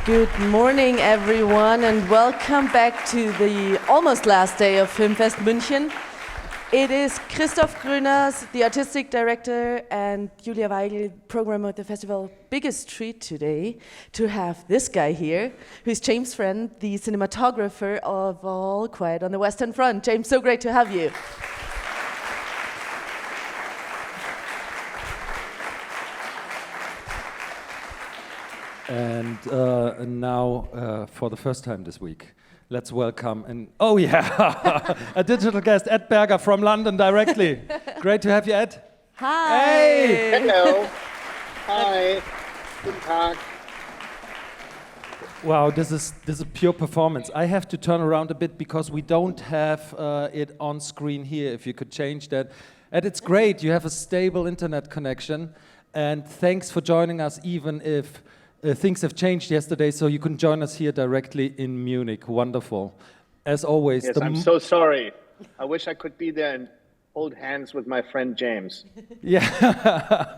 Good morning, everyone, and welcome back to the almost last day of FilmFest München. It is Christoph Gröner, the artistic director, and Julia Weigl, programmer at the festival. Biggest treat today to have this guy here, who's James' friend, the cinematographer of All Quiet on the Western Front. James, so great to have you. And now, for the first time this week, let's welcome, a digital guest, Ed Berger from London directly. Great to have you, Ed. Hi. Hey. Hello. Hi. Guten Tag. Wow, this is pure performance. I have to turn around a bit because we don't have it on screen here. If you could change that. Ed, it's great. You have a stable internet connection. And thanks for joining us, even if things have changed yesterday, so you can join us here directly in Munich. Wonderful. As always. Yes, I'm so sorry. I wish I could be there and hold hands with my friend James. Yeah.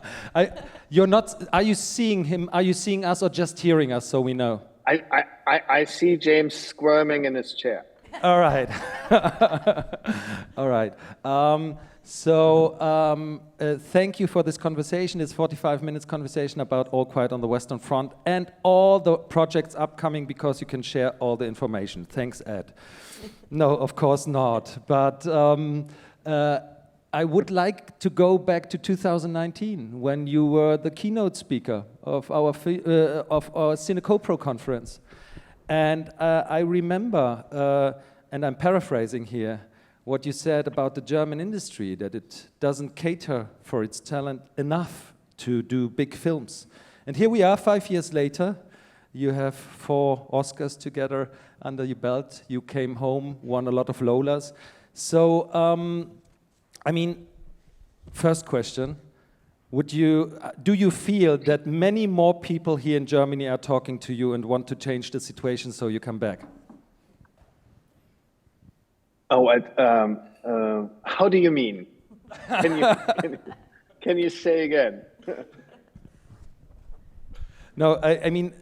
You're not. Are you seeing him? Are you seeing us or just hearing us so we know? I see James squirming in his chair. All right. All right. Thank you for this conversation. It's 45 minutes conversation about All Quiet on the Western Front and all the projects upcoming, because you can share all the information. Thanks, Ed. No, of course not. But I would like to go back to 2019 when you were the keynote speaker of our CineCoPro conference. And I remember, and I'm paraphrasing here, what you said about the German industry, that it doesn't cater for its talent enough to do big films. And here we are 5 years later. You have 4 Oscars together under your belt. You came home, won a lot of Lolas. So, first question, do you feel that many more people here in Germany are talking to you and want to change the situation so you come back? Oh, how do you mean? Can you say again? No, I mean...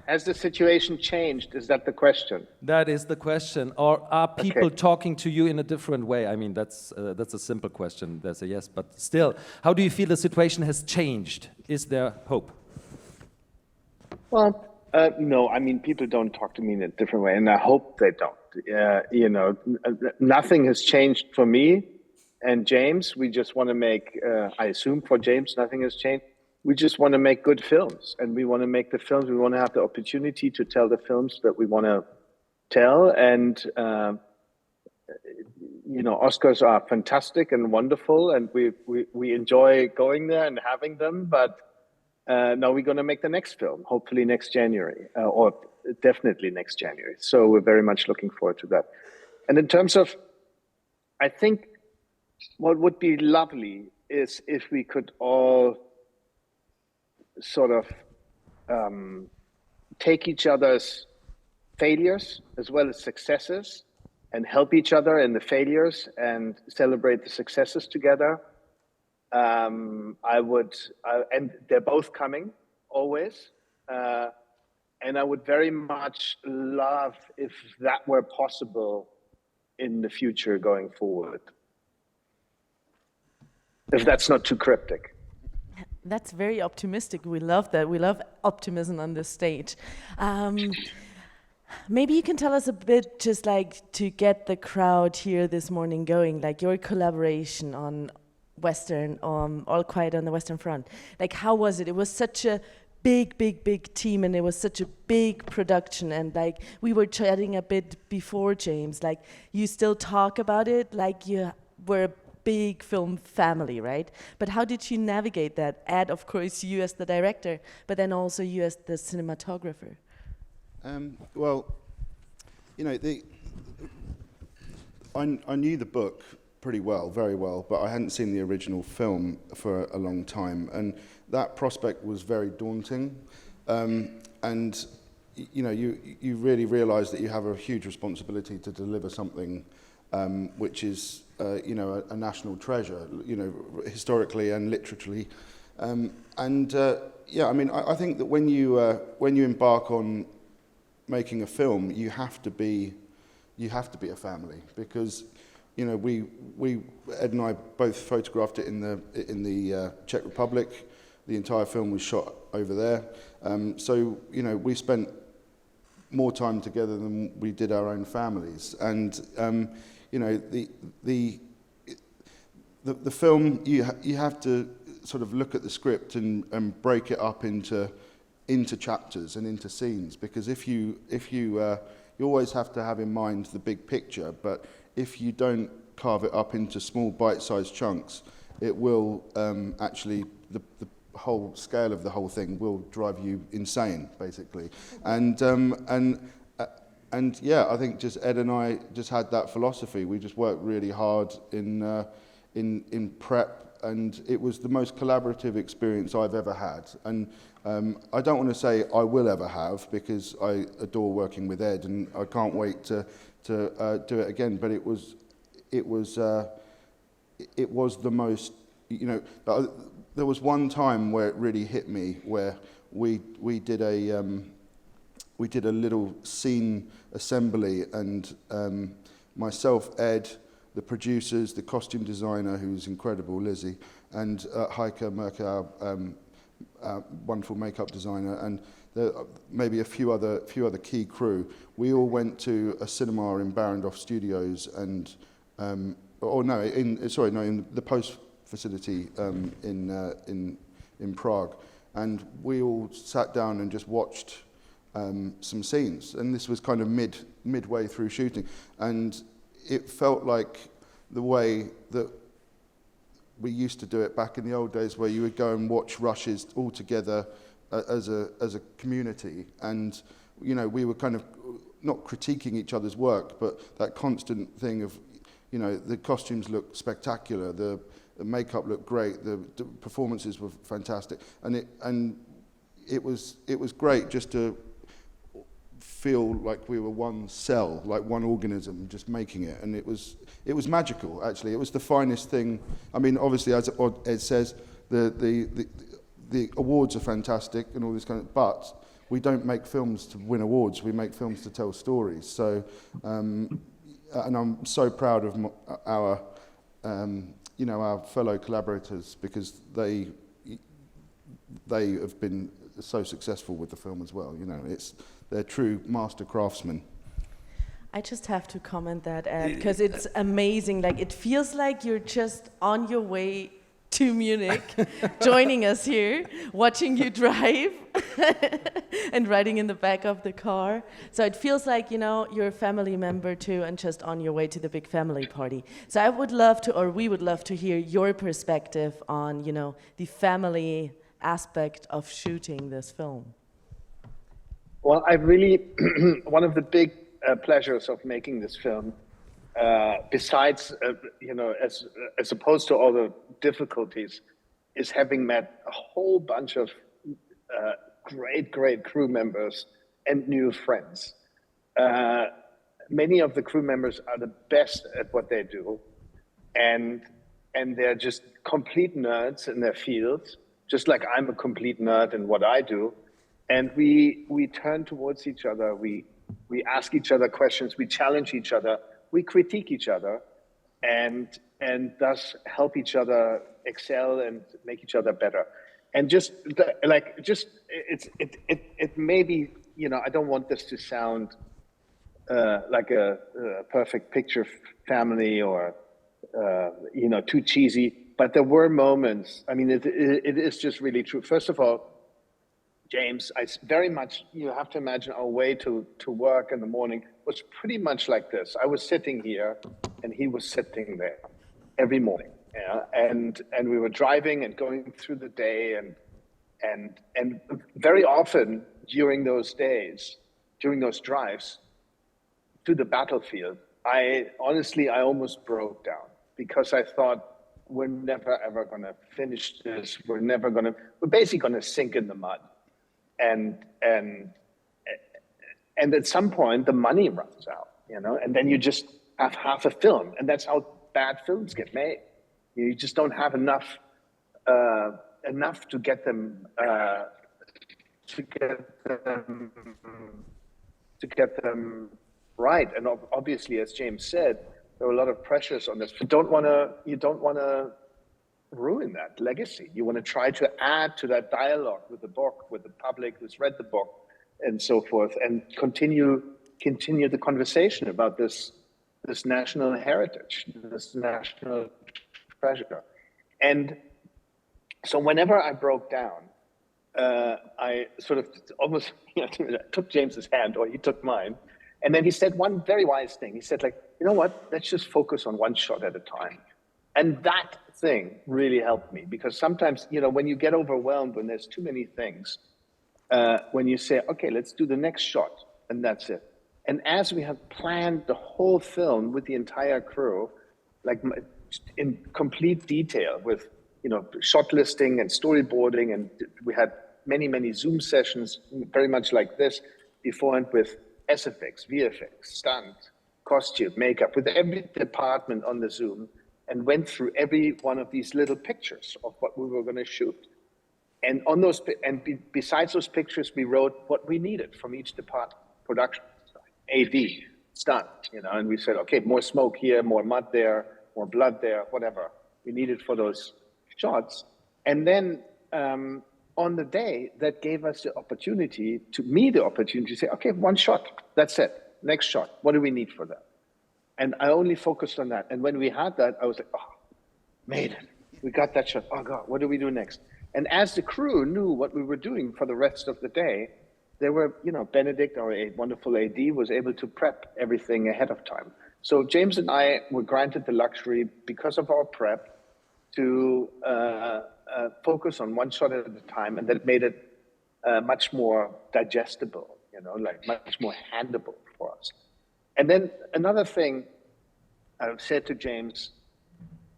Has the situation changed? Is that the question? That is the question. Or are people talking to you in a different way? I mean, that's a simple question. There's a yes, but still, how do you feel the situation has changed? Is there hope? Well, no, I mean, people don't talk to me in a different way, and I hope they don't. Nothing has changed for me and James. We just want to make, I assume for James, nothing has changed. We just want to make good films, and we want to make the films. We want to have the opportunity to tell the films that we want to tell. And, Oscars are fantastic and wonderful, and we enjoy going there and having them. But now we're going to make the next film, hopefully next January, or definitely next January. So we're very much looking forward to that. And in terms of, I think what would be lovely is if we could all sort of take each other's failures as well as successes and help each other in the failures and celebrate the successes together. And they're both coming always. And I would very much love if that were possible in the future going forward. If that's not too cryptic. That's very optimistic. We love that. We love optimism on this stage. Maybe you can tell us a bit, just like to get the crowd here this morning going, like your collaboration on All Quiet on the Western Front. Like, how was it? It was such a big team, and it was such a big production. And like we were chatting a bit before, James, like you still talk about it like you were a big film family, right? But how did you navigate that? Ed, of course, you as the director, but then also you as the cinematographer. I knew the book pretty well, very well, but I hadn't seen the original film for a long time, and that prospect was very daunting. And you really realise that you have a huge responsibility to deliver something which is a national treasure, historically and literally, Yeah, I mean, I think that when you embark on making a film, you have to be a family, because you know we Ed and I both photographed it in the Czech Republic. The entire film was shot over there, so you know we spent more time together than we did our own families. And you know the film, you have to sort of look at the script and break it up into chapters and into scenes, because if you always have to have in mind the big picture, but if you don't carve it up into small bite-sized chunks, it will actually the whole scale of the whole thing will drive you insane, basically. And yeah, I think just Ed and I just had that philosophy. We just worked really hard in prep, and it was the most collaborative experience I've ever had. And I don't want to say I will ever have, because I adore working with Ed and I can't wait to do it again. But it was the most, you know. There was one time where it really hit me, where we did a little scene assembly, and myself, Ed, the producers, the costume designer, who's incredible, Lizzie, and Heine Merker, our wonderful makeup designer, and maybe a few other key crew. We all went to a cinema in Barrandov Studios, and in the Post facility in Prague, and we all sat down and just watched some scenes, and this was kind of midway through shooting, and it felt like the way that we used to do it back in the old days, where you would go and watch rushes all together as a community, and you know we were kind of not critiquing each other's work, but that constant thing of, you know, the costumes looked spectacular, the makeup looked great, the performances were fantastic, and it was great just to feel like we were one cell, like one organism, just making it, and it was magical. Actually, it was the finest thing. I mean, obviously, as Ed says, the awards are fantastic and all this kind of, but we don't make films to win awards. We make films to tell stories. So, and I'm so proud of our fellow collaborators, because they have been so successful with the film as well. You know, they're true master craftsmen. I just have to comment that, Ed, because it's amazing. Like, it feels like you're just on your way to Munich, joining us here, watching you drive and riding in the back of the car. So it feels like, you know, you're a family member too, and just on your way to the big family party. So we would love to hear your perspective on, you know, the family aspect of shooting this film. Well, I really, one of the big pleasures of making this film, besides, you know, as opposed to all the difficulties, is having met a whole bunch of great crew members and new friends. Many of the crew members are the best at what they do, and they're just complete nerds in their fields, just like I'm a complete nerd in what I do. And we turn towards each other, we ask each other questions, we challenge each other, we critique each other, and thus help each other excel and make each other better. And it may be, you know, I don't want this to sound like a perfect picture family or you know, too cheesy, but there were moments. I mean, it is just really true. First of all, James, you have to imagine our way to work in the morning was pretty much like this. I was sitting here and he was sitting there every morning. Yeah? And we were driving and going through the day, and very often during those days, during those drives to the battlefield, I almost broke down, because I thought, we're never ever gonna finish this. We're basically gonna sink in the mud. And at some point the money runs out, you know, and then you just have half a film, and that's how bad films get made. You just don't have enough enough to get them right. And obviously, as James said, there are a lot of pressures on this. You don't want to ruin that legacy. You want to try to add to that dialogue with the book, with the public who's read the book, and so forth, and continue the conversation about this national heritage, this national treasure. And so whenever I broke down, I sort of almost took James's hand, or he took mine, and then he said one very wise thing. He said, like, you know what? Let's just focus on one shot at a time. And that thing really helped me, because sometimes, when you get overwhelmed, when there's too many things, when you say, okay, let's do the next shot, and that's it. And as we have planned the whole film with the entire crew, like in complete detail with, shot listing and storyboarding, and we had many, many Zoom sessions, very much like this, beforehand with SFX, VFX, stunt, costume, makeup, with every department on the Zoom, and went through every one of these little pictures of what we were going to shoot. And on those, besides those pictures, we wrote what we needed from each department: production, AD, stunt, and we said, okay, more smoke here, more mud there, more blood there, whatever we needed for those shots. And then on the day, that gave us the opportunity to say, okay, one shot, that's it. Next shot, what do we need for that? And I only focused on that. And when we had that, I was like, oh, made it. We got that shot. Oh God, what do we do next? And as the crew knew what we were doing for the rest of the day, they were, Benedict, our wonderful AD, was able to prep everything ahead of time. So James and I were granted the luxury, because of our prep, to focus on one shot at a time, and that made it much more digestible, like much more handleable for us. And then another thing I've said to James,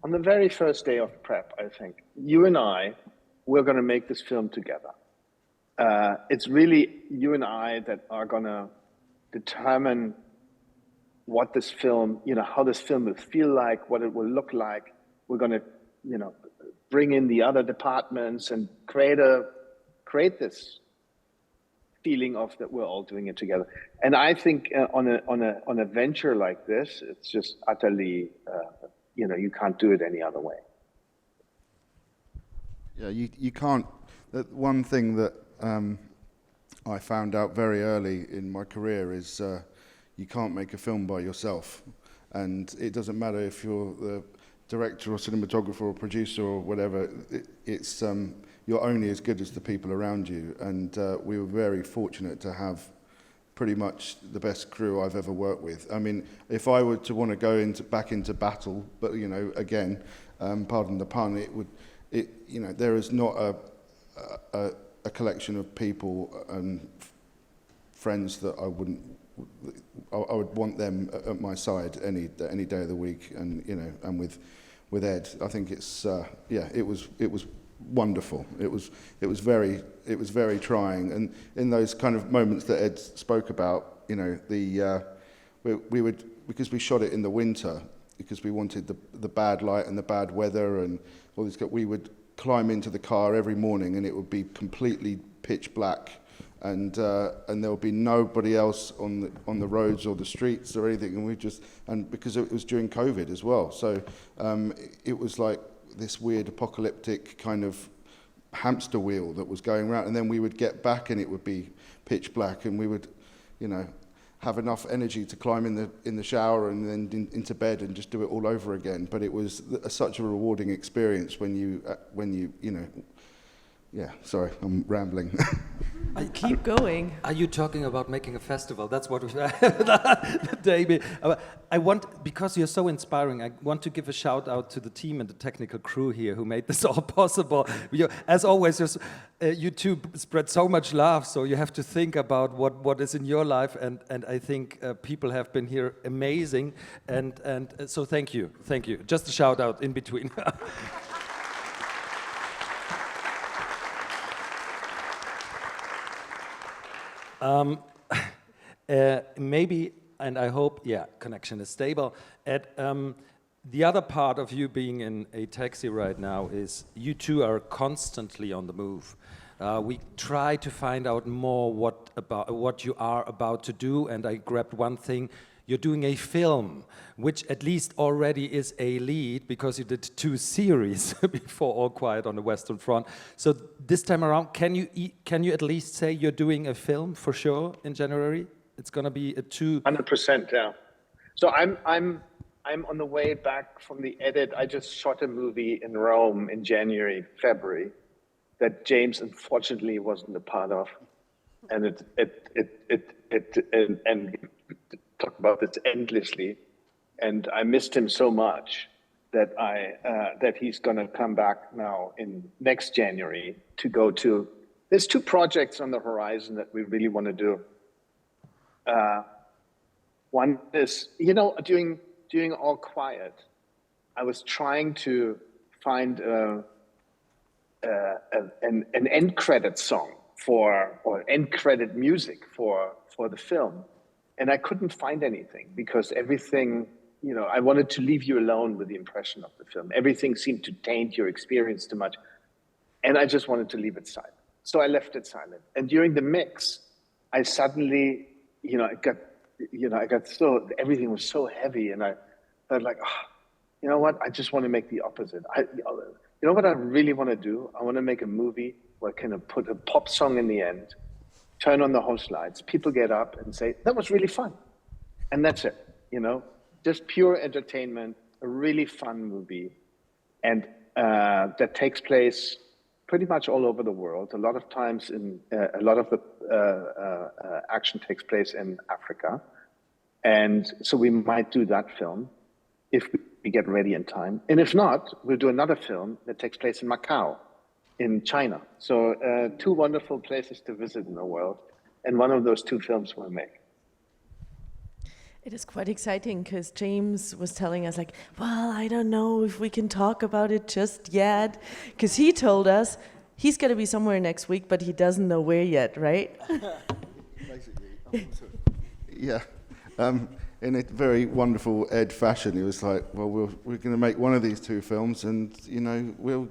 on the very first day of prep, I think, you and I, we're going to make this film together. It's really you and I that are going to determine what this film, how this film will feel like, what it will look like. We're going to, bring in the other departments and create this feeling of that we're all doing it together. And I think on a venture like this, it's just utterly, you can't do it any other way. Yeah, you can't. One thing that I found out very early in my career is you can't make a film by yourself. And it doesn't matter if you're the director or cinematographer or producer or whatever, it's you're only as good as the people around you. And we were very fortunate to have pretty much the best crew I've ever worked with. I mean, if I were to want to go back into battle, but again, pardon the pun, there is not a collection of people and friends that I would want them at my side any day of the week, and and with Ed, I think it's it was wonderful. It was very trying, and in those kind of moments that Ed spoke about, we would, because we shot it in the winter, because we wanted the bad light and the bad weather and all this, we would climb into the car every morning and it would be completely pitch black, and there would be nobody else on the roads or the streets or anything, and because it was during COVID as well, so it was like this weird apocalyptic kind of hamster wheel that was going around, and then we would get back and it would be pitch black, and we would have enough energy to climb in the shower and then into bed and just do it all over again. But it was such a rewarding experience when you yeah, sorry, I'm rambling. Keep going. Are you talking about making a festival? That's what David. Because you're so inspiring, I want to give a shout out to the team and the technical crew here who made this all possible. As always, you two spread so much love, so you have to think about what is in your life, and I think people have been here amazing, and so thank you. Just a shout out in between. Maybe, and I hope, connection is stable. Ed, the other part of you being in a taxi right now is you two are constantly on the move. We try to find out more what you are about to do, and I grabbed one thing. You're doing a film, which at least already is a lead, because you did 2 series before All Quiet on the Western Front. So this time around, can you at least say you're doing a film for sure in January? It's going to be a 100%, yeah. So I'm on the way back from the edit. I just shot a movie in Rome in January, February, that James unfortunately wasn't a part of, and and talk about this endlessly, and I missed him so much that that he's going to come back now in next January to go to. There's 2 projects on the horizon that we really want to do. One is, you know, during All Quiet, I was trying to find an end credit song or end credit music for the film. And I couldn't find anything, because everything, you know, I wanted to leave you alone with the impression of the film. Everything seemed to taint your experience too much. And I just wanted to leave it silent. So I left it silent. And during the mix, I suddenly, I got so, everything was so heavy. And I felt like, oh, you know what? I just want to make the opposite. You know what I really want to do? I want to make a movie where I can put a pop song in the end, turn on the host lights, people get up and say, that was really fun. And that's it, you know, just pure entertainment, a really fun movie. And that takes place pretty much all over the world. A lot of times a lot of the action takes place in Africa. And so we might do that film if we get ready in time. And if not, we'll do another film that takes place in Macau, in China. So 2 wonderful places to visit in the world, and one of those 2 films we'll make. It is quite exciting, because James was telling us, like, well, I don't know if we can talk about it just yet, because he told us he's going to be somewhere next week, but he doesn't know where yet, right? Basically, yeah. In a very wonderful Ed fashion, he was like, well, we're going to make one of these 2 films, and, you know,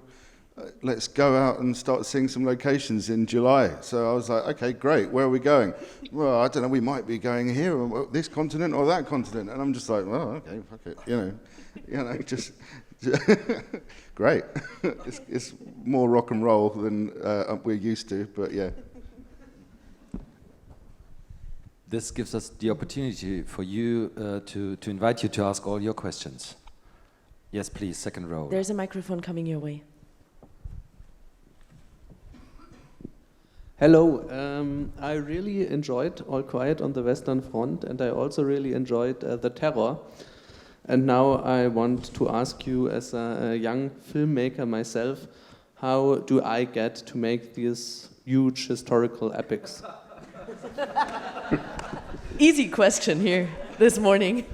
let's go out and start seeing some locations in July. So I was like, okay, great. Where are we going? Well, I don't know. We might be going here, or this continent, or that continent. And I'm just like, well, okay, fuck it. You know, just great. It's more rock and roll than we're used to, but yeah. This gives us the opportunity for you to invite you to ask all your questions. Yes, please, second row. There's a microphone coming your way. Hello, I really enjoyed All Quiet on the Western Front, and I also really enjoyed The Terror. And now I want to ask you, as a young filmmaker myself, how do I get to make these huge historical epics? Easy question here this morning.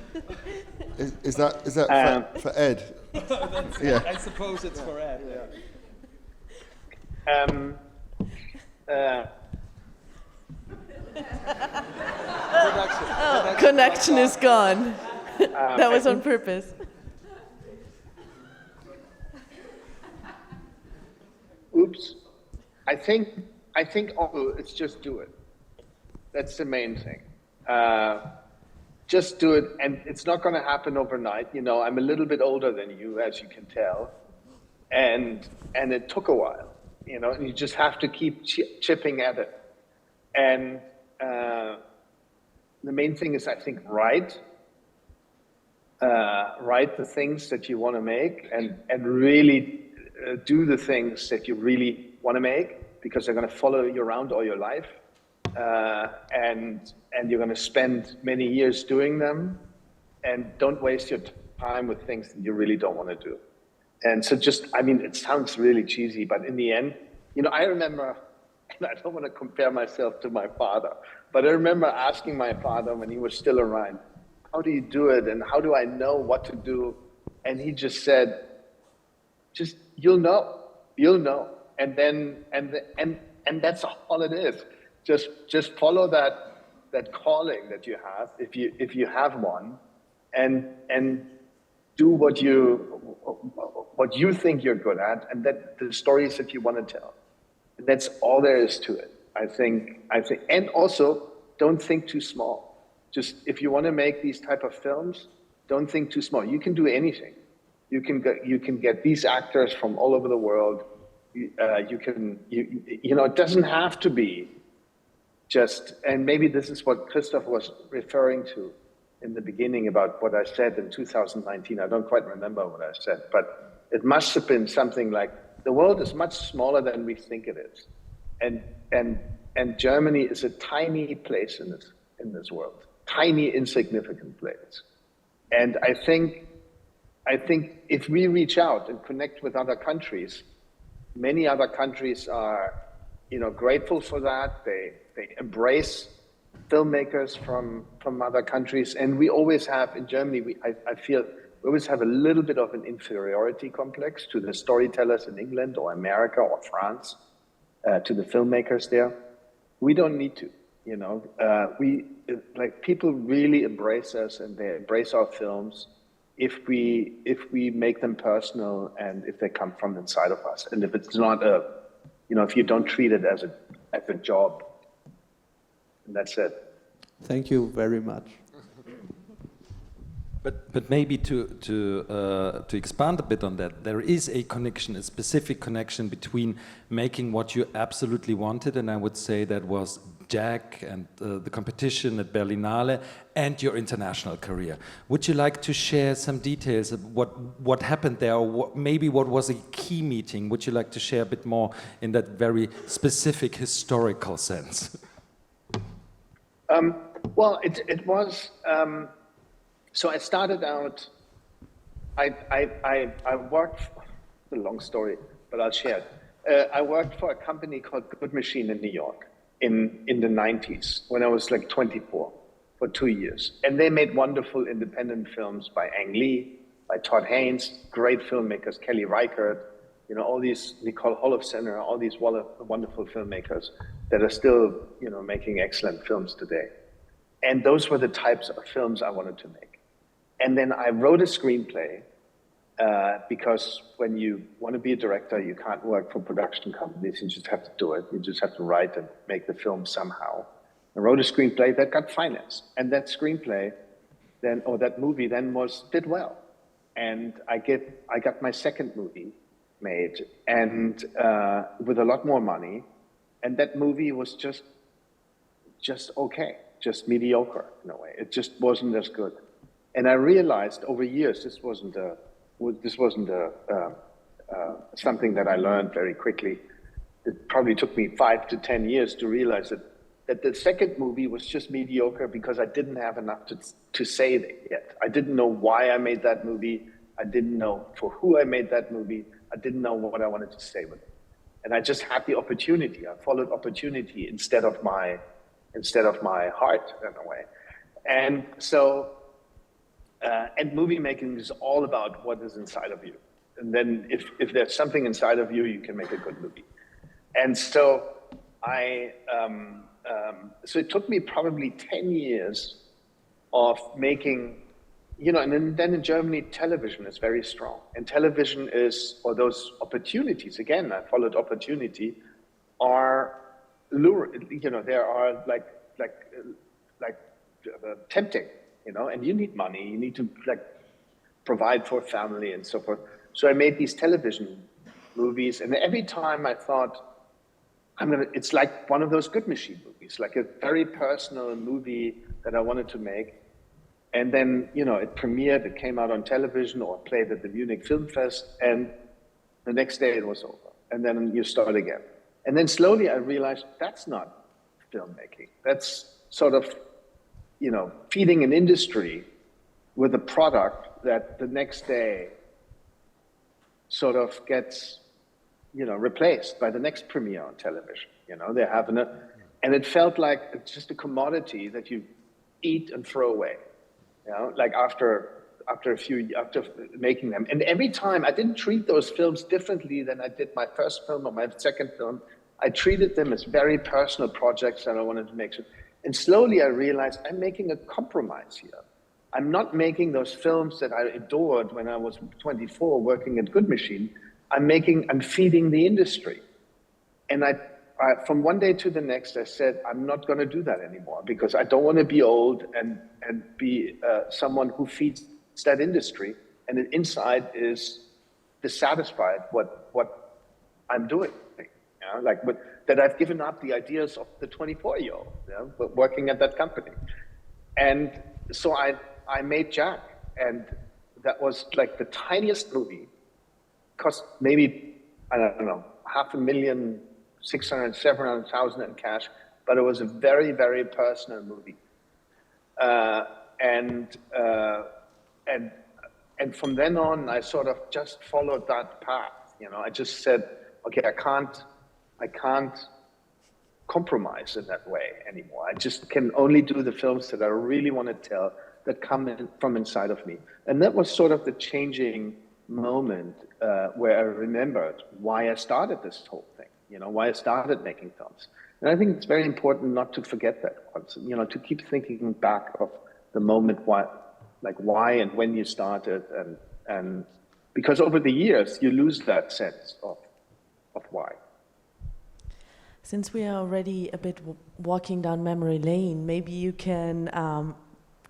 Is that for Ed? Yeah. I suppose it's for Ed. Yeah. Connection is gone. That was on purpose. Oops. I think it's just do it. That's the main thing. Just do it, and it's not going to happen overnight. You know, I'm a little bit older than you, as you can tell, and it took a while. You know, and you just have to keep chipping at it. And the main thing is, I think, write the things that you want to make, and really do the things that you really want to make, because they're going to follow you around all your life. And you're going to spend many years doing them, and don't waste your time with things that you really don't want to do. And so it sounds really cheesy, but in the end, you know, I remember, and I don't want to compare myself to my father, but I remember asking my father when he was still around, how do you do it? And how do I know what to do? And he just said, you'll know. And then, and that's all it is. Just follow that calling that you have, if you have one, and do what you think you're good at, and that the stories that you want to tell. And that's all there is to it. I think, and also don't think too small. Just if you want to make these type of films, don't think too small. You can do anything. You can get these actors from all over the world. You know, it doesn't have to be just, and maybe this is what Christoph was referring to in the beginning about what I said in 2019. I don't quite remember what I said, but it must have been something like, the world is much smaller than we think it is. And Germany is a tiny place in this world, tiny, insignificant place. And I think if we reach out and connect with other countries, many other countries are, you know, grateful for that. They embrace filmmakers from other countries. And we always have, in Germany, I feel we always have a little bit of an inferiority complex to the storytellers in England or America or France, to the filmmakers there. We don't need to, you know. People really embrace us, and they embrace our films if we make them personal and if they come from inside of us. And if it's not if you don't treat it as a job. And that's it. Thank you very much. But maybe to expand a bit on that, there is a connection, a specific connection between making what you absolutely wanted, and I would say that was Jack and the competition at Berlinale, and your international career. Would you like to share some details of what happened there, or maybe what was a key meeting? Would you like to share a bit more in that very specific historical sense? Well, it was. So I started out. I worked. It's a long story, but I'll share it. I worked for a company called Good Machine in New York in the 90s when I was like 24 for 2 years, and they made wonderful independent films by Ang Lee, by Todd Haynes, great filmmakers, Kelly Reichardt, you know, all these, Nicole Holofcener, all these wonderful filmmakers that are still, you know, making excellent films today. And those were the types of films I wanted to make. And then I wrote a screenplay because when you want to be a director, you can't work for production companies. You just have to do it. You just have to write and make the film somehow. I wrote a screenplay that got financed. And that screenplay then, or that movie then did well. And I got my second movie made, and with a lot more money. And that movie was just okay, just mediocre in a way. It just wasn't as good. And I realized over years this wasn't something that I learned very quickly. It probably took me 5 to 10 years to realize that the second movie was just mediocre because I didn't have enough to say it yet. I didn't know why I made that movie. I didn't know for who I made that movie. I didn't know what I wanted to say with it. And I just had the opportunity. I followed opportunity instead of my heart in a way. And so, and movie making is all about what is inside of you. And then if there's something inside of you, you can make a good movie. And so so it took me probably 10 years of making, you know, and then in Germany, television is very strong. And television is, or those opportunities, again, I followed opportunity, are lurid, you know, there are like tempting, you know, and you need money, you need to like provide for family and so forth. So I made these television movies, and every time I thought, it's like one of those Good Machine movies, like a very personal movie that I wanted to make. And then, you know, it premiered, it came out on television or played at the Munich FilmFEST, and the next day it was over. And then you start again. And then slowly I realized that's not filmmaking. That's sort of, you know, feeding an industry with a product that the next day sort of gets, you know, replaced by the next premiere on television. You know, they have and it felt like it's just a commodity that you eat and throw away. You know, like after making them. And every time I didn't treat those films differently than I did my first film or my second film. I treated them as very personal projects that I wanted to make. And slowly I realized I'm making a compromise here. I'm not making those films that I adored when I was 24 working at Good Machine. I'm feeding the industry. And I from one day to the next, I said, I'm not going to do that anymore because I don't want to be old and be someone who feeds that industry and inside is dissatisfied what I'm doing. You know, that I've given up the ideas of the 24-year-old, you know, working at that company. And so I made Jack, and that was like the tiniest movie, cost maybe, I don't know, $500,000, 600, 700,000 in cash, but it was a very, very personal movie. And from then on, I sort of just followed that path. You know, I just said, okay, I can't compromise in that way anymore. I just can only do the films that I really want to tell, that come in from inside of me. And that was sort of the changing moment where I remembered why I started this whole thing, you know, why I started making films. And I think it's very important not to forget that, you know, to keep thinking back of the moment, why and when you started, and because over the years you lose that sense of why. Since we are already a bit walking down memory lane, maybe you can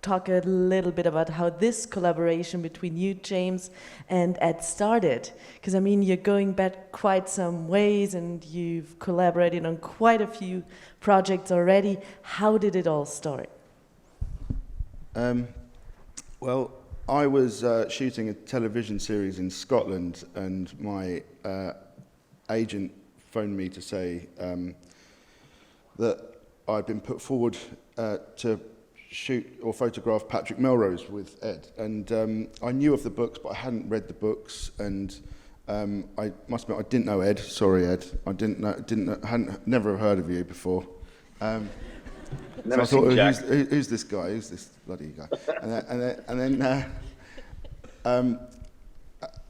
talk a little bit about how this collaboration between you, James, and Ed started. Because, I mean, you're going back quite some ways and you've collaborated on quite a few projects already. How did it all start? Well, I was shooting a television series in Scotland, and my agent phoned me to say that I'd been put forward to shoot or photograph Patrick Melrose with Ed. And I knew of the books, but I hadn't read the books. And I must admit, I didn't know Ed. Sorry, Ed. I hadn't never heard of you before. Never so I seen thought, Jack. who's this guy? Who's this bloody guy?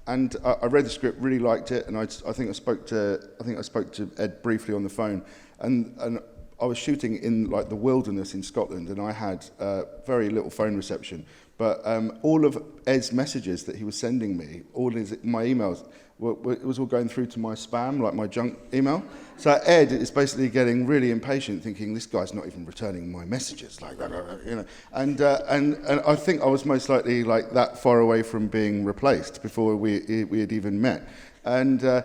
And I read the script, really liked it, and I think I spoke to Ed briefly on the phone, and I was shooting in like the wilderness in Scotland, and I had very little phone reception. But all of Ed's messages that he was sending me, my emails, it was all going through to my spam, like my junk email. So Ed is basically getting really impatient, thinking this guy's not even returning my messages, like you know. And I think I was most likely like that far away from being replaced before we had even met. And I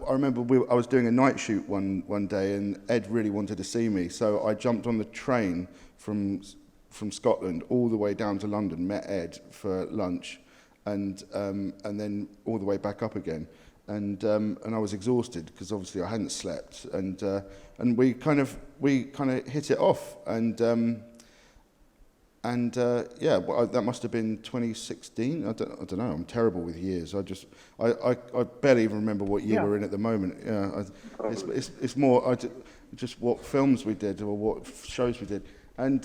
remember I was doing a night shoot one day, and Ed really wanted to see me, so I jumped on the train from Scotland all the way down to London, met Ed for lunch, and then all the way back up again, and I was exhausted because obviously I hadn't slept, and we kind of hit it off, and that must have been 2016. I don't know. I'm terrible with years. I barely even remember what year we're in at the moment. Yeah, it's more just what films we did or what shows we did, and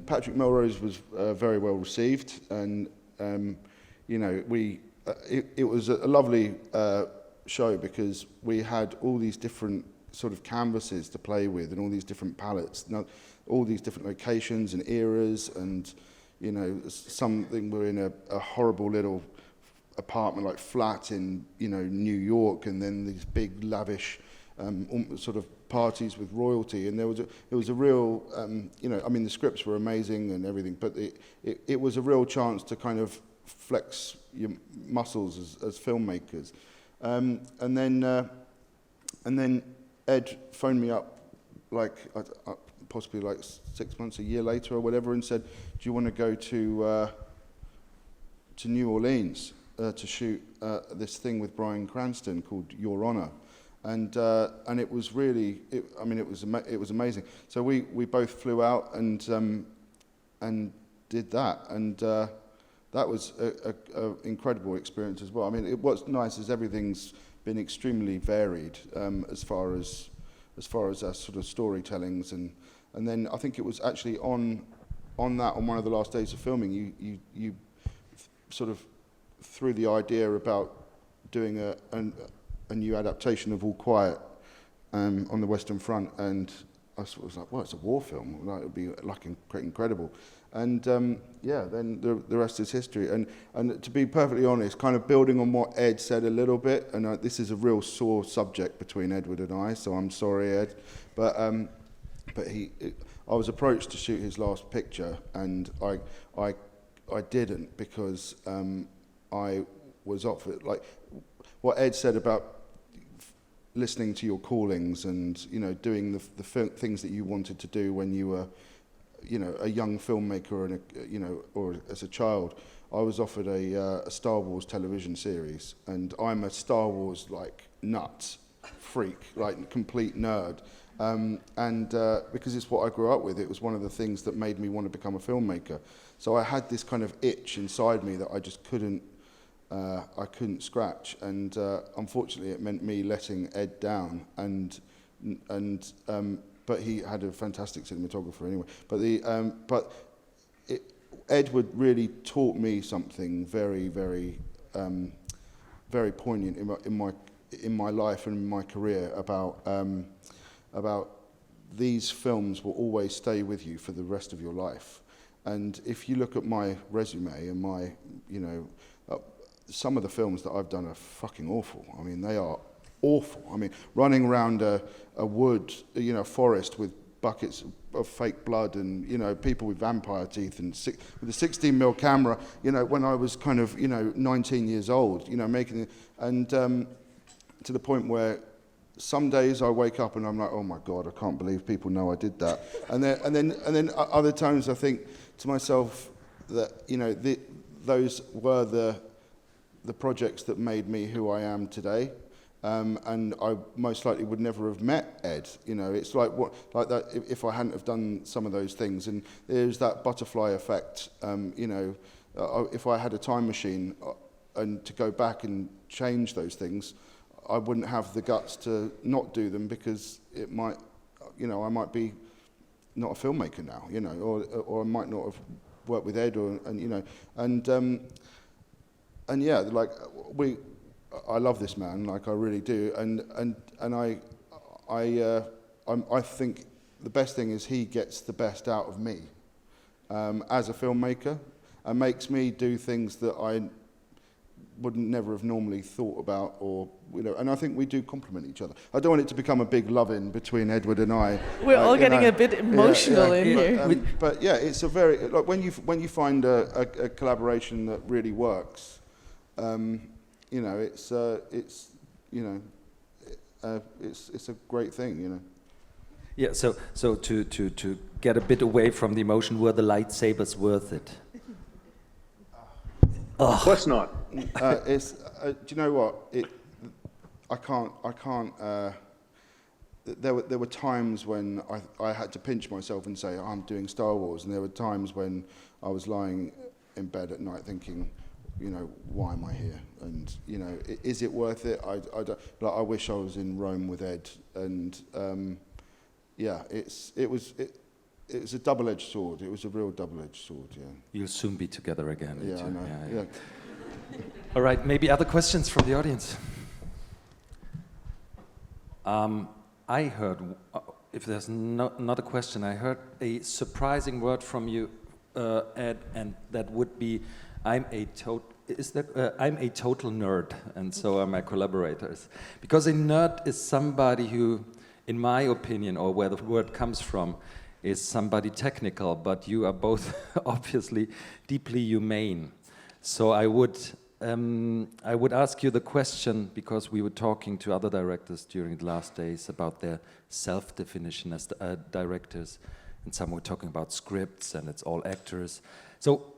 Patrick Melrose was very well received, and you know it was a lovely show because we had all these different sort of canvases to play with and all these different palettes. Now, all these different locations and eras, and you know, something we're in a horrible little apartment like flat in, you know, New York, and then these big lavish sort of parties with royalty, and it was a real you know, I mean the scripts were amazing and everything, but it was a real chance to kind of flex your muscles as filmmakers, and then Ed phoned me up like possibly like 6 months, a year later or whatever, and said, do you want to go to New Orleans to shoot this thing with Bryan Cranston called Your Honor? And it was really, it was amazing. So we both flew out and did that, and that was an incredible experience as well. I mean, what's nice is everything's been extremely varied as far as our sort of storytellings, and then I think it was actually on one of the last days of filming, you sort of threw the idea about doing a new adaptation of All Quiet on the Western Front, and was like, well, it's a war film. Like, it'd be like incredible. And then the rest is history. And to be perfectly honest, kind of building on what Ed said a little bit, and this is a real sore subject between Edward and I, so I'm sorry, Ed. But I was approached to shoot his last picture, and I didn't because I was offered, like what Ed said about listening to your callings and, you know, doing the things that you wanted to do when you were, you know, a young filmmaker and or as a child. I was offered a Star Wars television series, and I'm a Star Wars like nut freak, like complete nerd. Because it's what I grew up with, it was one of the things that made me want to become a filmmaker. So I had this kind of itch inside me that I just couldn't scratch, and unfortunately it meant me letting Ed down, but he had a fantastic cinematographer anyway. But Edward really taught me something very, very, very poignant in my life and in my career about these films will always stay with you for the rest of your life. And if you look at my resume and my, you know, some of the films that I've done are fucking awful. I mean, they are awful. I mean, running around a wood, you know, forest with buckets of fake blood and, you know, people with vampire teeth and with a 16mm camera, you know, when I was kind of, you know, 19 years old, you know, making it, and to the point where some days I wake up and I'm like, oh my God, I can't believe people know I did that. And then other times I think to myself that, you know, those were the projects that made me who I am today, and I most likely would never have met Ed. You know, it's like that if I hadn't have done some of those things. And there's that butterfly effect. You know, if I had a time machine and to go back and change those things, I wouldn't have the guts to not do them, because it might, you know, I might be not a filmmaker now. You know, or I might not have worked with Ed, and you know, and yeah, like I love this man, like I really do, and I think the best thing is he gets the best out of me as a filmmaker, and makes me do things that I wouldn't never have normally thought about, or you know. And I think we do complement each other. I don't want it to become a big love-in between Edward and I. We're all getting a bit emotional in here. But yeah, it's a very, like when you find a collaboration that really works. You know, it's you know, it's a great thing, you know. Yeah. So to get a bit away from the emotion, were the lightsabers worth it? Of course not. Do you know what? I can't. There were times when I had to pinch myself and say, I'm doing Star Wars, and there were times when I was lying in bed at night thinking, you know, why am I here? And you know, is it worth it? I don't. Like, I wish I was in Rome with Ed. And yeah, it was a double-edged sword. It was a real double-edged sword. Yeah. You'll soon be together again. Yeah, I know. Yeah. All right. Maybe other questions from the audience. I heard, if there's not a question, I heard a surprising word from you, Ed, and that would be, I'm a total nerd, and so are my collaborators. Because a nerd is somebody who, in my opinion, or where the word comes from, is somebody technical, but you are both obviously deeply humane. So I would ask you the question, because we were talking to other directors during the last days about their self-definition as directors, and some were talking about scripts and it's all actors. So,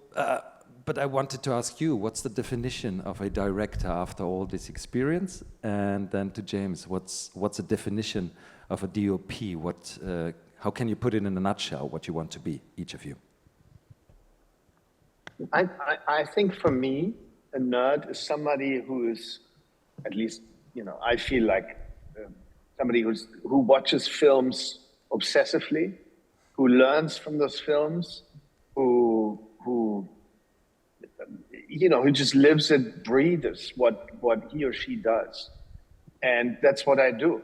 but I wanted to ask you, what's the definition of a director after all this experience? And then to James, what's the definition of a DOP? How can you put it in a nutshell what you want to be, each of you? I think for me, a nerd is somebody who is, at least, you know, I feel like somebody who watches films obsessively, who learns from those films, who you know, who just lives and breathes what he or she does. And that's what I do.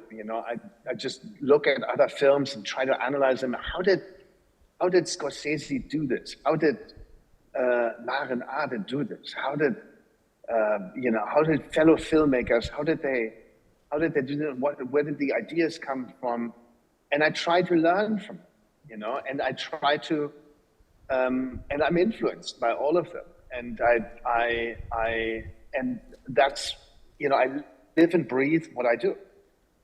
I just look at other films and try to analyze them. How did Scorsese do this? How did Maren Ade do this? How did fellow filmmakers? How did they do that? Where did the ideas come from? And I try to learn from them, and I try to, and I'm influenced by all of them. And and that's, I live and breathe what I do.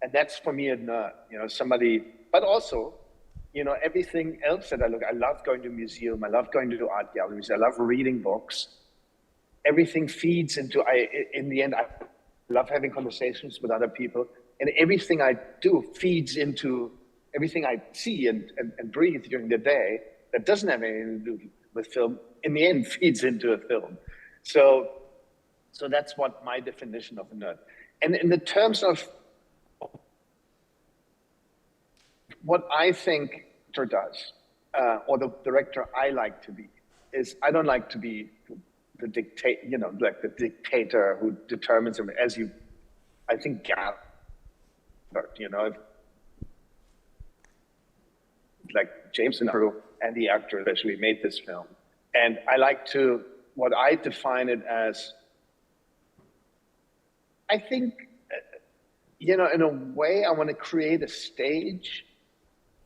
And that's for me a nerd, but also, everything else that I love going to museum, I love going to art galleries, I love reading books. Everything feeds into, in the end, I love having conversations with other people, and everything I do feeds into everything I see and breathe during the day that doesn't have anything to do with film, in the end feeds into a film. So that's what my definition of a nerd. And in the terms of what I think director does, or the director I like to be, is I don't like to be the like the dictator who determines him, as I think gathered, like James and Drew and the actor especially made this film. And I like to, what I define it as, I think, in a way, I want to create a stage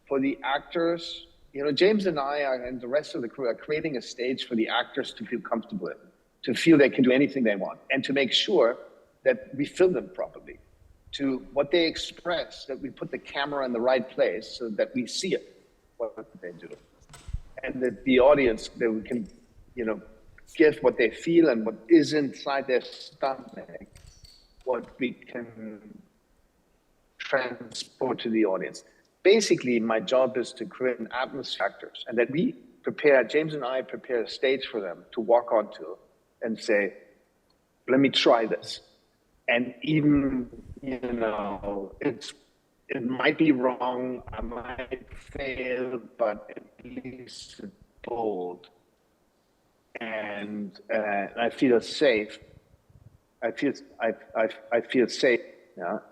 for the actors. James and I and the rest of the crew are creating a stage for the actors to feel comfortable in, to feel they can do anything they want, and to make sure that we film them properly, to what they express, that we put the camera in the right place so that we see it, what they do. And that the audience, that we can, give what they feel and what is inside their stomach, what we can transport to the audience. Basically, my job is to create an atmosphere, and that we prepare, James and I prepare a stage for them to walk onto and say, let me try this. And even, it might be wrong, I might fail, but at least it's bold. And I feel safe. I feel safe,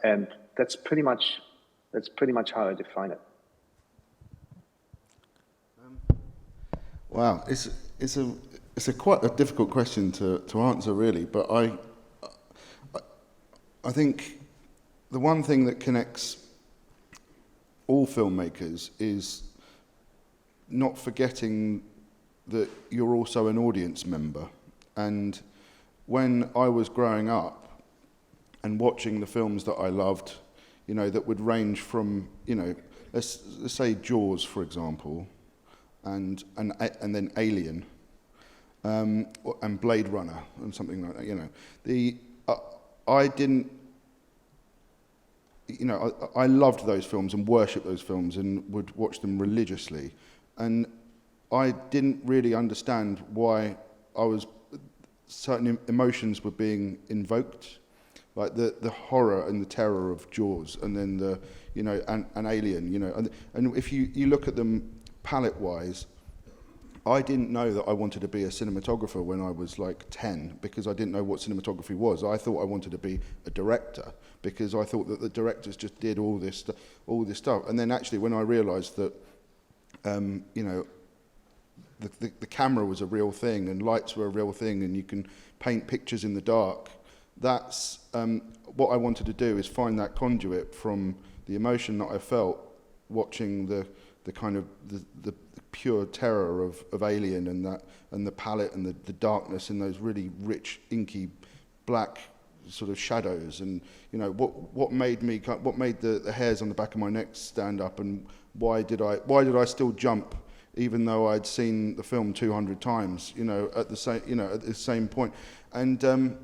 and that's pretty much how I define it. Wow, it's a quite a difficult question to answer, really. But I think the one thing that connects all filmmakers is not forgetting that you're also an audience member. And when I was growing up and watching the films that I loved, that would range from, let's say Jaws, for example, and then Alien, and Blade Runner, and something like that. I didn't, I loved those films and worshipped those films and would watch them religiously, and I didn't really understand why certain emotions were being invoked. Like the horror and the terror of Jaws, and then an Alien, and if you look at them palette-wise, I didn't know that I wanted to be a cinematographer when I was like 10, because I didn't know what cinematography was. I thought I wanted to be a director, because I thought that the directors just did all this stuff. And then actually, when I realised that, the camera was a real thing, and lights were a real thing, and you can paint pictures in the dark. That's what I wanted to do, is find that conduit from the emotion that I felt watching the kind of the pure terror of Alien, and the palette and the darkness and those really rich, inky, black sort of shadows, and what made the hairs on the back of my neck stand up, and why did I still jump even though I'd seen the film 200 times, at the same point, and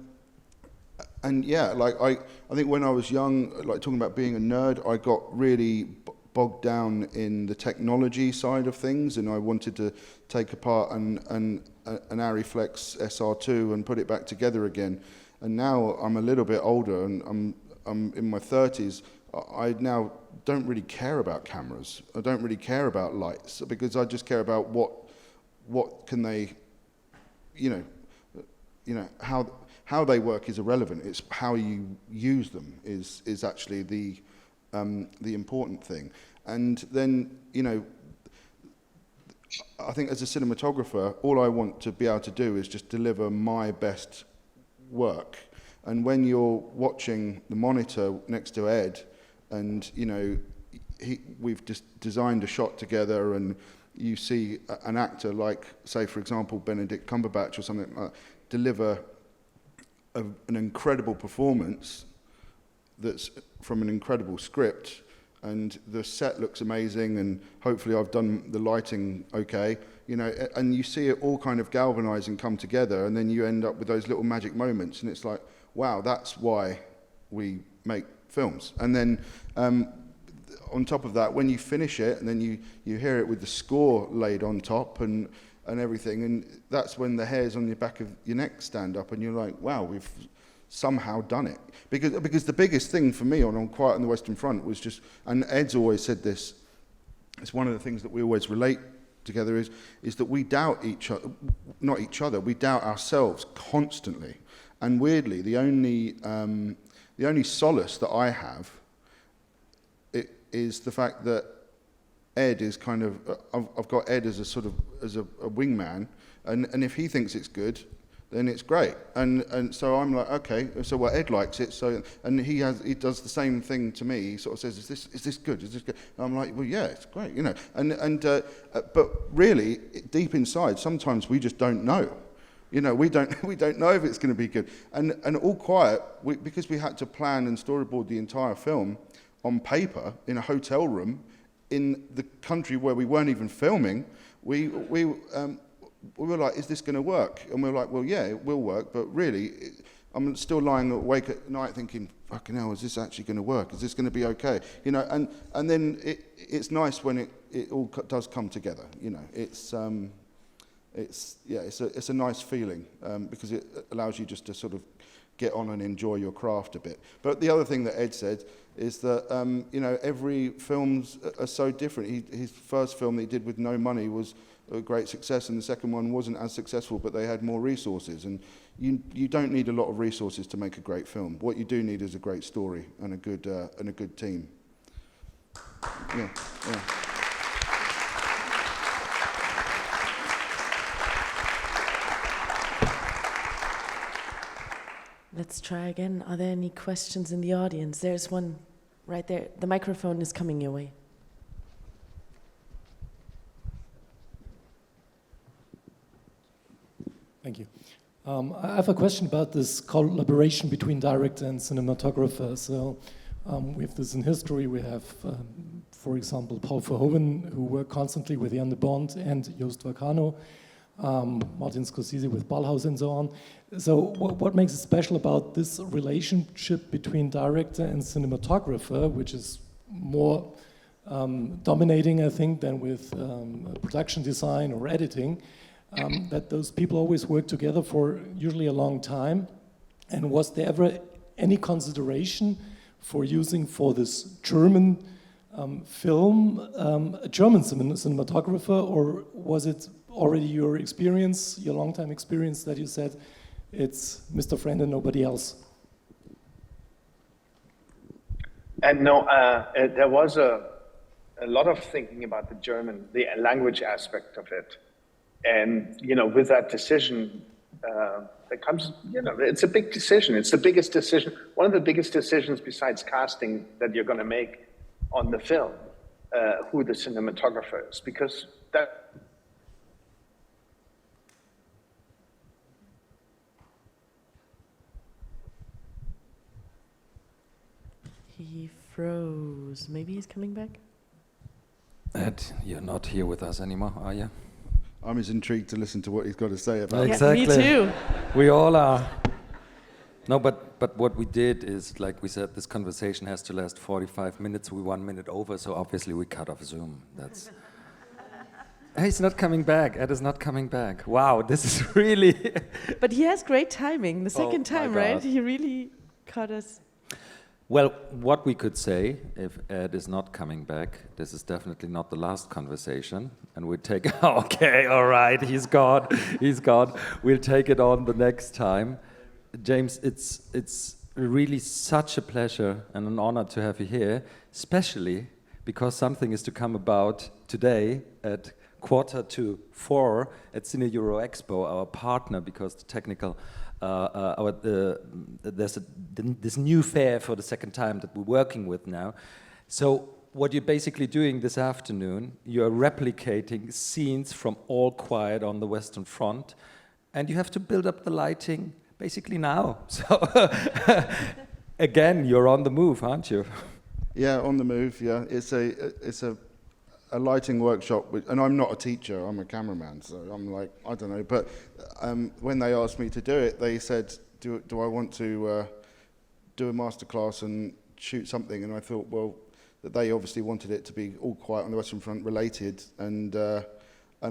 yeah, like I think when I was young, like talking about being a nerd, I got really bogged down in the technology side of things, and I wanted to take apart an Arriflex SR2 and put it back together again. And now I'm a little bit older, and I'm in my 30s. I now don't really care about cameras. I don't really care about lights, because I just care about what can they, how how they work is irrelevant. It's how you use them is actually the important thing. And then, you know, I think as a cinematographer, all I want to be able to do is just deliver my best work. And when you're watching the monitor next to Ed, and you know, we've just designed a shot together, and you see an actor like, say, for example, Benedict Cumberbatch or something like that, deliver an incredible performance that's from an incredible script, and the set looks amazing, and hopefully I've done the lighting okay, you know, and you see it all kind of galvanize and come together, and then you end up with those little magic moments, and it's like, wow, that's why we make films. And then on top of that, when you finish it, and then you hear it with the score laid on top and everything, and that's when the hairs on your back of your neck stand up, and you're like, wow, we've somehow done it. Because the biggest thing for me on Quiet on the Western Front was just, and Ed's always said this, it's one of the things that we always relate together is that we doubt each other, not each other, we doubt ourselves constantly. And weirdly, the only solace that I have is the fact that Ed is kind of, I've got Ed as a sort of, as a wingman, and if he thinks it's good, then it's great. And so I'm like, okay, so well, Ed likes it, so, and he does the same thing to me. He sort of says, is this good? Is this good? And I'm like, well, yeah, it's great, you know. But really, deep inside, sometimes we just don't know. You know, we don't know if it's going to be good. And All Quiet, because we had to plan and storyboard the entire film on paper in a hotel room in the country where we weren't even filming, we were like, is this going to work? And we were like, well, yeah, it will work, but really, I'm still lying awake at night thinking, fucking hell, is this actually going to work? Is this going to be okay? You know, and then it's nice when it all does come together. You know, it's a nice feeling because it allows you just to sort of get on and enjoy your craft a bit. But the other thing that Ed said is that you know, every films are so different. His first film that he did with no money was a great success, and the second one wasn't as successful, but they had more resources. And you don't need a lot of resources to make a great film. What you do need is a great story and a good team. Yeah. Let's try again. Are there any questions in the audience? There's one right there. The microphone is coming your way. Thank you. I have a question about this collaboration between director and cinematographer. So we have this in history. We have, for example, Paul Verhoeven, who worked constantly with Jan de Bont and Joost Vacano, Martin Scorsese with Ballhaus and so on. So what makes it special about this relationship between director and cinematographer, which is more dominating, I think, than with production design or editing, that those people always work together for usually a long time? And was there ever any consideration for using for this German film a German cinematographer, or was it already your experience, your long-time experience, that you said it's Mr. Friend and nobody else? And no, there was a lot of thinking about the language aspect of it. And, you know, with that decision, that comes, you know, it's a big decision. It's the biggest decision, one of the biggest decisions besides casting that you're going to make on the film, who the cinematographer is, because that. He froze. Maybe he's coming back? Ed, you're not here with us anymore, are you? I'm as intrigued to listen to what he's got to say about it. Exactly. Yeah, me too. We all are. No, but what we did is, like we said, this conversation has to last 45 minutes. We're 1 minute over, so obviously we cut off Zoom. That's. Hey, he's not coming back. Ed is not coming back. Wow, this is really. But he has great timing. The second time, my right? God. He really caught us. Well, what we could say, if Ed is not coming back, this is definitely not the last conversation, and we'll take, okay, all right, he's gone, we'll take it on the next time. James, it's really such a pleasure and an honor to have you here, especially because something is to come about today at 3:45 at Cine Euro Expo, our partner, because the technical, there's this new fair for the second time that we're working with now. So what you're basically doing this afternoon, you're replicating scenes from All Quiet on the Western Front, and you have to build up the lighting basically now. So again, you're on the move, aren't you? Yeah, on the move. Yeah, it's a lighting workshop, and I'm not a teacher. I'm a cameraman, so I'm like, I don't know. But when they asked me to do it, they said, "Do I want to do a masterclass and shoot something?" And I thought, well, that they obviously wanted it to be All Quiet on the Western Front related, and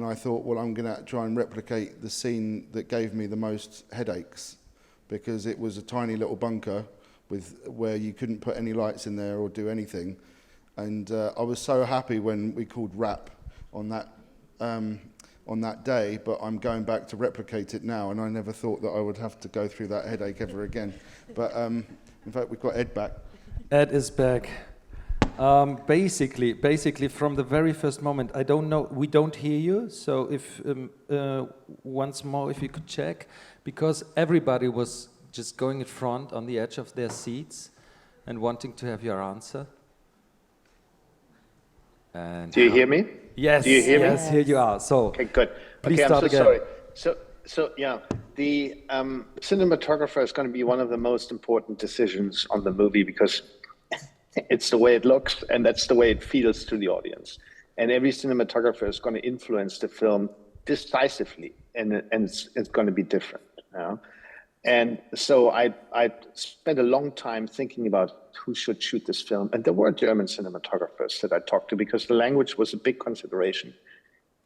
I thought, well, I'm going to try and replicate the scene that gave me the most headaches, because it was a tiny little bunker where you couldn't put any lights in there or do anything. And I was so happy when we called wrap on that day, but I'm going back to replicate it now, and I never thought that I would have to go through that headache ever again. But in fact, we've got Ed back. Ed is back. Basically, from the very first moment, I don't know, we don't hear you, so if once more, if you could check, because everybody was just going in front on the edge of their seats and wanting to have your answer. And do you hear me? Yes. Do you hear me? Yes, here you are. So, okay, good. Please okay, start I'm so again. sorry. So yeah, the cinematographer is going to be one of the most important decisions on the movie, because it's the way it looks, and that's the way it feels to the audience. And every cinematographer is going to influence the film decisively, and it's going to be different. You know? And so I spent a long time thinking about who should shoot this film. And there were German cinematographers that I talked to, because the language was a big consideration.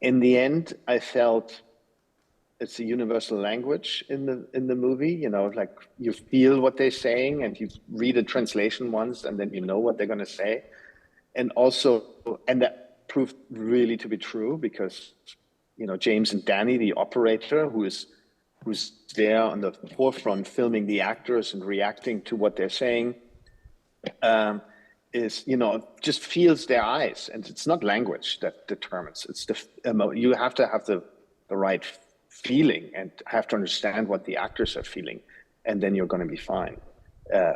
In the end, I felt it's a universal language in the movie. You know, like you feel what they're saying, and you read a translation once, and then you know what they're going to say. And also, and that proved really to be true, because, you know, James and Danny, the operator, who's there on the forefront filming the actors and reacting to what they're saying, is, you know, just feels their eyes. And it's not language that determines, it's you have to have the right feeling and have to understand what the actors are feeling, and then you're going to be fine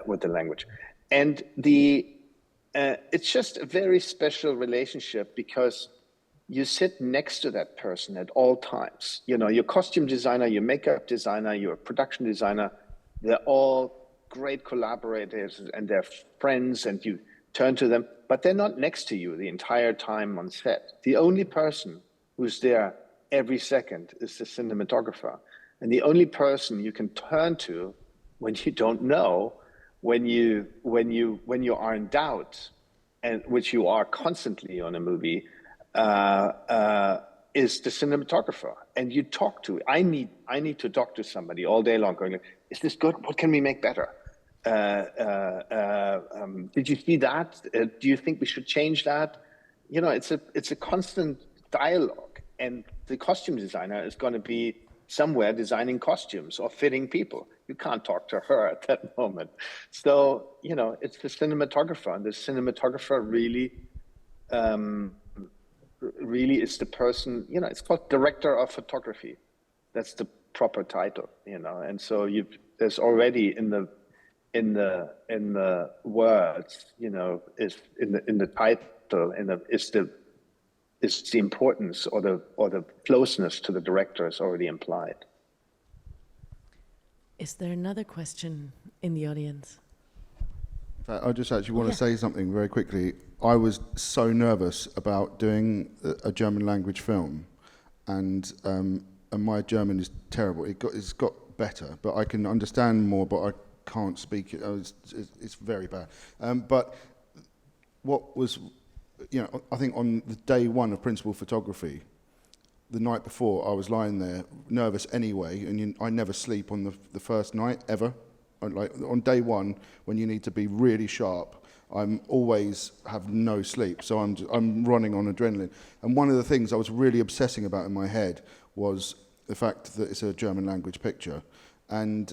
with the language. And it's just a very special relationship, because you sit next to that person at all times. You know, your costume designer, your makeup designer, your production designer, they're all great collaborators and they're friends, and you turn to them, but they're not next to you the entire time on set. The only person who's there every second is the cinematographer. And the only person you can turn to when you don't know, when you are in doubt, and which you are constantly on a movie, is the cinematographer. And you talk to, I need to talk to somebody all day long, going, is this good? What can we make better? Did you see that? Do you think we should change that? You know, it's a constant dialogue, and the costume designer is going to be somewhere designing costumes or fitting people. You can't talk to her at that moment. So, you know, it's the cinematographer, and the cinematographer really is the person, you know, it's called director of photography. That's the proper title, you know. And so there's already in the words, you know, is in the title, is the importance or the closeness to the director is already implied. Is there another question in the audience? I just actually want to say something very quickly. I was so nervous about doing a German language film, and my German is terrible. It's got better, but I can understand more, but I can't speak it. It's very bad. But what was, you know, I think on the day one of principal photography, the night before, I was lying there nervous anyway, and I never sleep on the first night ever. Like on day one, when you need to be really sharp, I'm always have no sleep, so I'm running on adrenaline. And one of the things I was really obsessing about in my head was the fact that it's a German language picture, And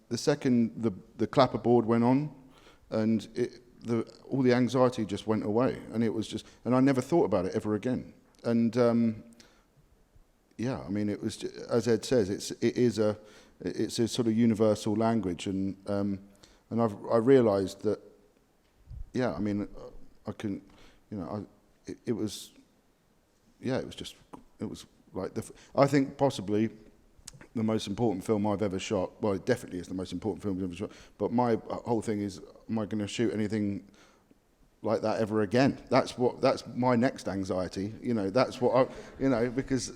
the second the clapperboard went on, and all the anxiety just went away, and it was just, and I never thought about it ever again. And yeah, I mean, it was, as Ed says, it's a sort of universal language, and I realised that, yeah, I mean, I can, you know, it was like I think possibly the most important film I've ever shot. Well, it definitely is the most important film I've ever shot. But my whole thing is, am I going to shoot anything like that ever again? That's my next anxiety. You know, that's what because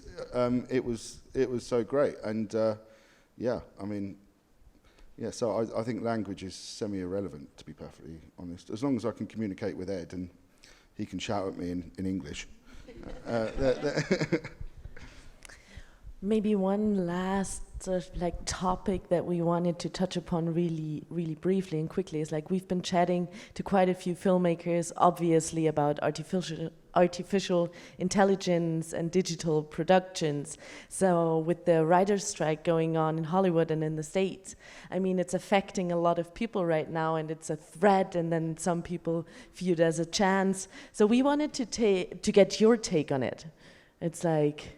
it was so great. And yeah, I mean, yeah. So I think language is semi-irrelevant, to be perfectly honest. As long as I can communicate with Ed and he can shout at me in English. Maybe one last sort of like topic that we wanted to touch upon really, really briefly and quickly is like we've been chatting to quite a few filmmakers, obviously, about artificial intelligence and digital productions. So with the writer's strike going on in Hollywood and in the States, I mean, it's affecting a lot of people right now, and it's a threat, and then some people view it as a chance. So we wanted to get your take on it. It's like,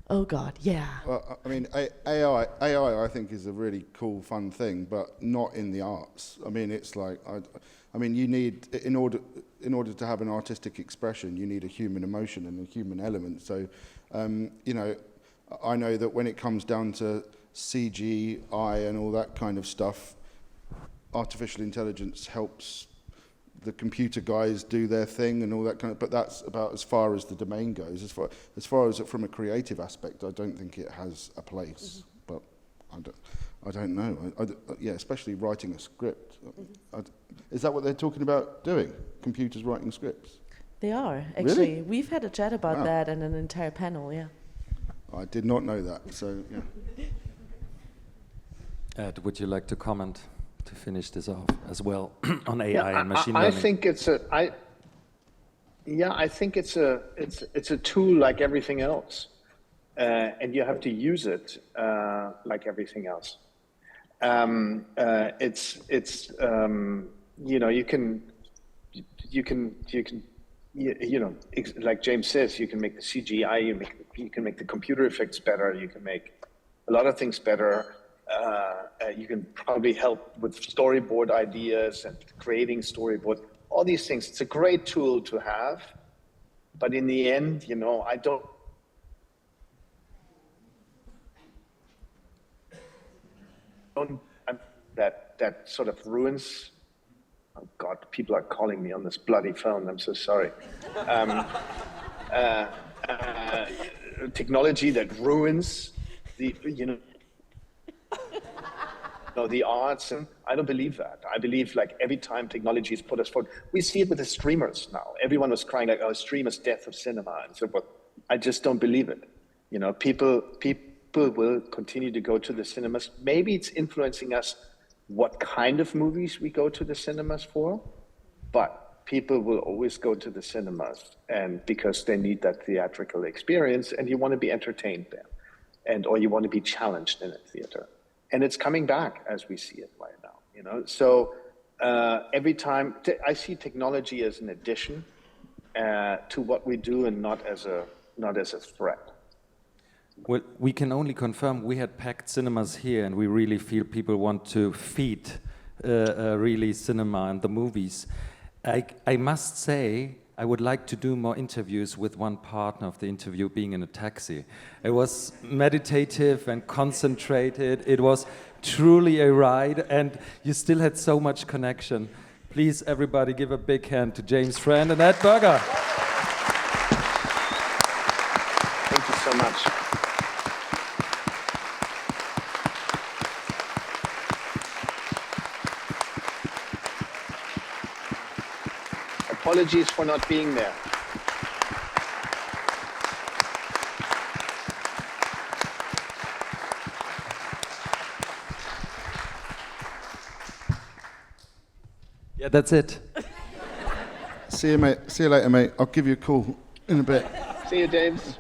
oh God, yeah. Well, I mean, AI, I think, is a really cool, fun thing, but not in the arts. I mean, it's like, I mean, you need, in order to have an artistic expression, you need a human emotion and a human element. So, you know, I know that when it comes down to CGI and all that kind of stuff, artificial intelligence helps the computer guys do their thing and all that kind of, but that's about as far as the domain goes. As far as from a creative aspect, I don't think it has a place. But I don't know. Yeah, especially writing a script. Is that what they're talking about doing? Computers writing scripts? They are, actually. Really? We've had a chat about that and an entire panel, yeah. I did not know that, so yeah. Ed, would you like to comment to finish this off as well on AI and machine learning? I think it's a tool like everything else, and you have to use it like everything else. You know, you know, like James says, you can make the CGI, you can make the computer effects better, you can make a lot of things better. You can probably help with storyboard ideas and creating storyboards, all these things. It's a great tool to have, but in the end, you know, that sort of ruins. Oh God, people are calling me on this bloody phone. I'm so sorry. Technology that ruins the, you know, the arts, and I don't believe that. I believe like every time technology is put us forward, we see it with the streamers now. Everyone was crying like, "Oh, streamers, death of cinema," and so forth. I just don't believe it. You know, people will continue to go to the cinemas. Maybe it's influencing us what kind of movies we go to the cinemas for, but people will always go to the cinemas, and because they need that theatrical experience, and you want to be entertained there, or you want to be challenged in a theater. And it's coming back as we see it right now, you know. So every time I see technology as an addition to what we do, and not as a threat. Well, we can only confirm we had packed cinemas here, and we really feel people want to feed really cinema and the movies. I must say, I would like to do more interviews with one partner of the interview being in a taxi. It was meditative and concentrated. It was truly a ride, and you still had so much connection. Please, everybody, give a big hand to James Friend and Ed Berger. Thank you so much. Apologies for not being there. Yeah, that's it. See you, mate. See you later, mate. I'll give you a call in a bit. See you, James.